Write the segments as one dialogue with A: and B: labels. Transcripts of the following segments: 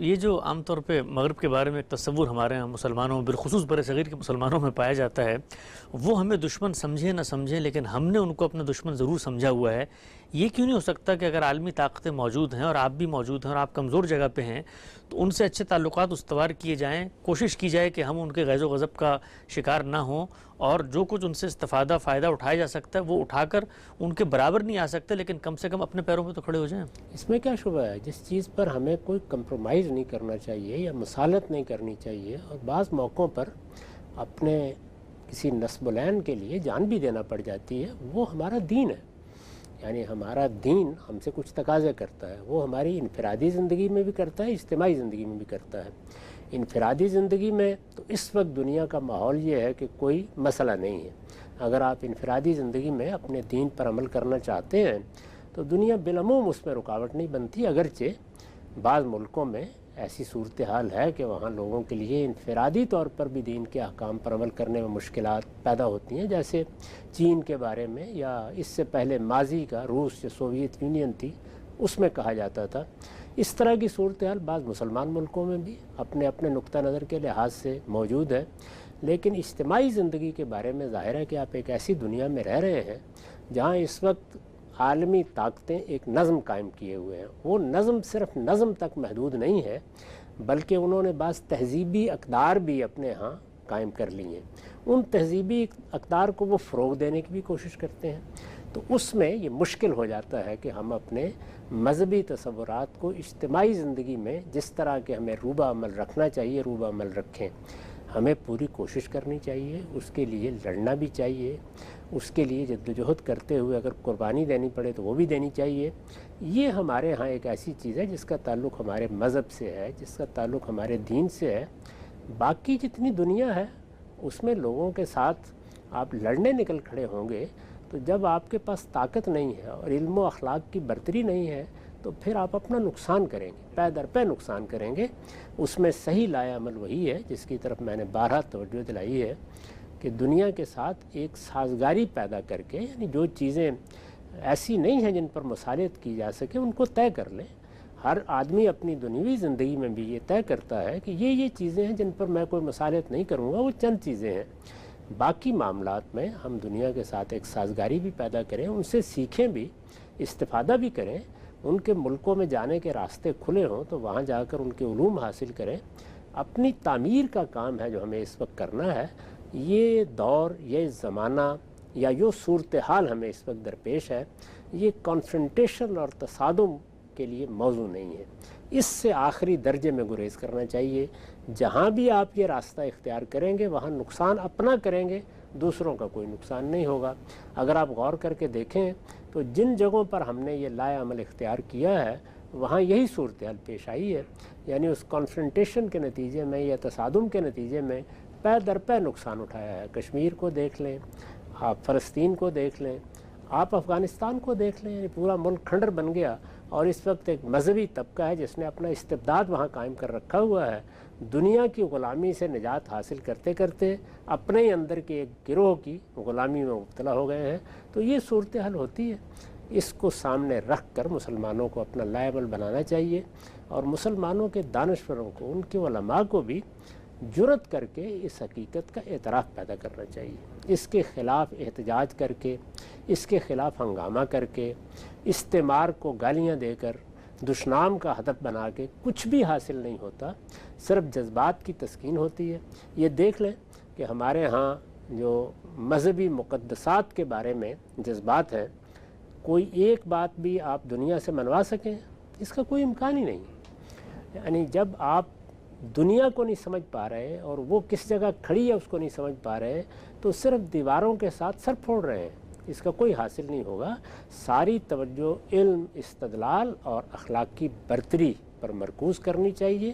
A: یہ جو عام طور پہ مغرب کے بارے میں ایک تصور ہمارے یہاں مسلمانوں بالخصوص بر صغیر کے مسلمانوں میں پایا جاتا ہے، وہ ہمیں دشمن سمجھیں نہ سمجھیں لیکن ہم نے ان کو اپنا دشمن ضرور سمجھا ہوا ہے۔ یہ کیوں نہیں ہو سکتا کہ اگر عالمی طاقتیں موجود ہیں اور آپ بھی موجود ہیں اور آپ کمزور جگہ پہ ہیں تو ان سے اچھے تعلقات استوار کیے جائیں، کوشش کی جائے کہ ہم ان کے غیظ و غضب کا شکار نہ ہوں، اور جو کچھ ان سے استفادہ فائدہ اٹھایا جا سکتا ہے وہ اٹھا کر ان کے برابر نہیں آ سکتے لیکن کم سے کم اپنے پیروں پہ تو کھڑے ہو جائیں۔
B: اس میں کیا شبہ ہے؟ جس چیز پر ہمیں کوئی کمپرومائز نہیں کرنا چاہیے یا مصالحت نہیں کرنی چاہیے، اور بعض موقعوں پر اپنے کسی نسب العین کے لیے جان بھی دینا پڑ جاتی ہے، وہ ہمارا دین ہے۔ یعنی ہمارا دین ہم سے کچھ تقاضے کرتا ہے، وہ ہماری انفرادی زندگی میں بھی کرتا ہے، اجتماعی زندگی میں بھی کرتا ہے۔ انفرادی زندگی میں تو اس وقت دنیا کا ماحول یہ ہے کہ کوئی مسئلہ نہیں ہے۔ اگر آپ انفرادی زندگی میں اپنے دین پر عمل کرنا چاہتے ہیں تو دنیا بالعموم اس میں رکاوٹ نہیں بنتی، اگرچہ بعض ملکوں میں ایسی صورتحال ہے کہ وہاں لوگوں کے لیے انفرادی طور پر بھی دین کے احکام پر عمل کرنے میں مشکلات پیدا ہوتی ہیں، جیسے چین کے بارے میں، یا اس سے پہلے ماضی کا روس جو سوویت یونین تھی اس میں کہا جاتا تھا۔ اس طرح کی صورتحال بعض مسلمان ملکوں میں بھی اپنے اپنے نقطہ نظر کے لحاظ سے موجود ہے، لیکن اجتماعی زندگی کے بارے میں ظاہر ہے کہ آپ ایک ایسی دنیا میں رہ رہے ہیں جہاں اس وقت عالمی طاقتیں ایک نظم قائم کیے ہوئے ہیں۔ وہ نظم صرف نظم تک محدود نہیں ہے، بلکہ انہوں نے بعض تہذیبی اقدار بھی اپنے ہاں قائم کر لی ہیں۔ ان تہذیبی اقدار کو وہ فروغ دینے کی بھی کوشش کرتے ہیں، تو اس میں یہ مشکل ہو جاتا ہے کہ ہم اپنے مذہبی تصورات کو اجتماعی زندگی میں جس طرح کے ہمیں روبہ عمل رکھنا چاہیے روبہ عمل رکھیں۔ ہمیں پوری کوشش کرنی چاہیے، اس کے لیے لڑنا بھی چاہیے، اس کے لیے جدوجہد کرتے ہوئے اگر قربانی دینی پڑے تو وہ بھی دینی چاہیے۔ یہ ہمارے ہاں ایک ایسی چیز ہے جس کا تعلق ہمارے مذہب سے ہے، جس کا تعلق ہمارے دین سے ہے۔ باقی جتنی دنیا ہے اس میں لوگوں کے ساتھ آپ لڑنے نکل کھڑے ہوں گے تو جب آپ کے پاس طاقت نہیں ہے اور علم و اخلاق کی برتری نہیں ہے تو پھر آپ اپنا نقصان کریں گے، پے در پے نقصان کریں گے۔ اس میں صحیح لائے عمل وہی ہے جس کی طرف میں نے بارہا توجہ دلائی ہے کہ دنیا کے ساتھ ایک سازگاری پیدا کر کے، یعنی جو چیزیں ایسی نہیں ہیں جن پر مصالحت کی جا سکے ان کو طے کر لیں۔ ہر آدمی اپنی دنیوی زندگی میں بھی یہ طے کرتا ہے کہ یہ چیزیں ہیں جن پر میں کوئی مصالحت نہیں کروں گا، وہ چند چیزیں ہیں۔ باقی معاملات میں ہم دنیا کے ساتھ ایک سازگاری بھی پیدا کریں، ان سے سیکھیں بھی، استفادہ بھی کریں۔ ان کے ملکوں میں جانے کے راستے کھلے ہوں تو وہاں جا کر ان کے علوم حاصل کریں۔ اپنی تعمیر کا کام ہے جو ہمیں اس وقت کرنا ہے۔ یہ دور، یہ زمانہ یا جو صورتحال ہمیں اس وقت درپیش ہے، یہ کانفرنٹیشن اور تصادم کے لیے موضوع نہیں ہے۔ اس سے آخری درجے میں گریز کرنا چاہیے۔ جہاں بھی آپ یہ راستہ اختیار کریں گے وہاں نقصان اپنا کریں گے، دوسروں کا کوئی نقصان نہیں ہوگا۔ اگر آپ غور کر کے دیکھیں تو جن جگہوں پر ہم نے یہ لائے عمل اختیار کیا ہے وہاں یہی صورتحال پیش آئی ہے، یعنی اس کانفرنٹیشن کے نتیجے میں یا تصادم کے نتیجے میں پے در پے نقصان اٹھایا ہے۔ کشمیر کو دیکھ لیں، آپ فلسطین کو دیکھ لیں، آپ افغانستان کو دیکھ لیں، یعنی پورا ملک کھنڈر بن گیا اور اس وقت ایک مذہبی طبقہ ہے جس نے اپنا استبداد وہاں قائم کر رکھا ہوا ہے۔ دنیا کی غلامی سے نجات حاصل کرتے کرتے اپنے ہی اندر کے ایک گروہ کی غلامی میں مبتلا ہو گئے ہیں۔ تو یہ صورتحال ہوتی ہے، اس کو سامنے رکھ کر مسلمانوں کو اپنا لائبل بنانا چاہیے، اور مسلمانوں کے دانشوروں کو، ان کے علماء کو بھی جرأت کر کے اس حقیقت کا اعتراف پیدا کرنا چاہیے۔ اس کے خلاف احتجاج کر کے، اس کے خلاف ہنگامہ کر کے، استعمار کو گالیاں دے کر، دشنام کا ہدف بنا کے کچھ بھی حاصل نہیں ہوتا، صرف جذبات کی تسکین ہوتی ہے۔ یہ دیکھ لیں کہ ہمارے ہاں جو مذہبی مقدسات کے بارے میں جذبات ہیں، کوئی ایک بات بھی آپ دنیا سے منوا سکیں اس کا کوئی امکان ہی نہیں۔ یعنی جب آپ دنیا کو نہیں سمجھ پا رہے اور وہ کس جگہ کھڑی ہے اس کو نہیں سمجھ پا رہے تو صرف دیواروں کے ساتھ سر پھوڑ رہے ہیں، اس کا کوئی حاصل نہیں ہوگا۔ ساری توجہ علم، استدلال اور اخلاق کی برتری پر مرکوز کرنی چاہیے،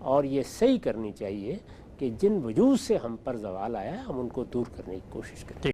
B: اور یہ صحیح کرنی چاہیے کہ جن وجوہ سے ہم پر زوال آیا ہے ہم ان کو دور کرنے کی کوشش کریں۔